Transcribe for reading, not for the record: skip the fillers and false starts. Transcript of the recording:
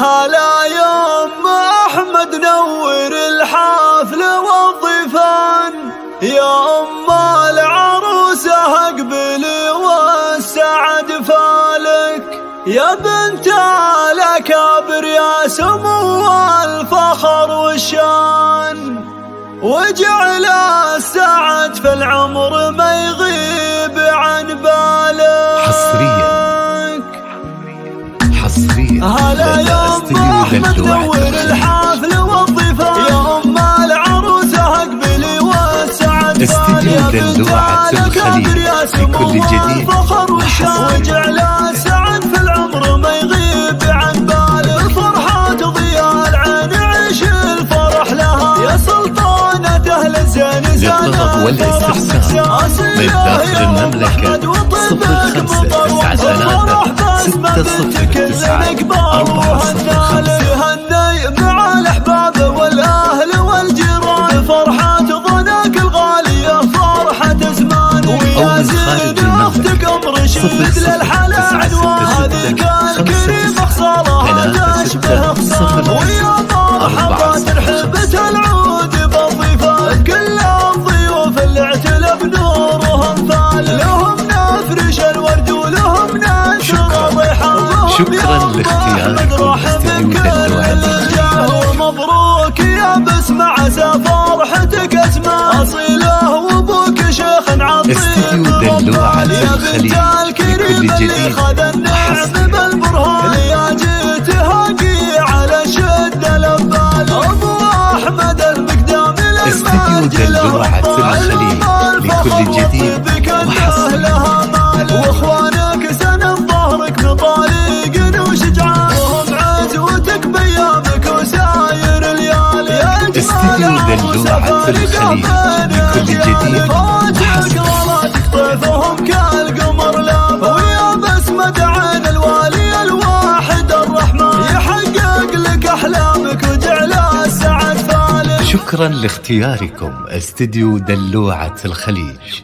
هلا يا ام احمد نور الحفل والضيفان، يا ام العروسه اقبلي والسعد فالك، يا بنت الاكابر يا سمو الفخر والشان، وجعل السعد في العمر ما يغيب عن بالك. حصريا هلا يا ام احمد نور الحفل والضيفان، يا ام العروسه اقبلي والسعد فالك، يا بنت الاكابر يا سمو الفخر والشان، وجعل السعد في العمر ما يغيب عن بالك. فرحة ضياء العين عيش الفرح لها، يا سلطانة اهل الزين للطلب والاستفسار من داخل المملكة 0593609405. هني مع الاحباب والاهل والجيران، فرحة ظناك الغالية فرحة زمان، ويا زين اختك ام رشيد للحلا عنوان، هذيك الكريمة خصالها تشبه خصال، ويا مرحبا ترحبت العود بالضيفان، كل الضيوف اللي اعتلى بنورهم فال، لهم نفرش الورد ولهم نشر ضيحان. شكرا لاختياركم استديو دلوعة. ومبروك يا بسمة عسى فرحتك اسماء اصيله، وابوك شيخ عظيم استديو دلوعة يا بنت الكريم اللي خذ النعم بالبرهان، يا جيت هاقي على شدة الابال، ابو احمد المقدام استديو دلوعة الخليل لكل جديد وحصري. واخوانك سند ظهرك بطريق وشجعان، وهم عزوتك بيامك وساير الليالي، يا استديو دلوعة الخليل لكل جديد وحصري. طيفهم كالقمر لافا، ويا بسمة عين الوالي الواحد الرحمن، يحقق لك احلامك وجعل السعد فالك. شكرا لاختياركم استديو دلوعة الخليج.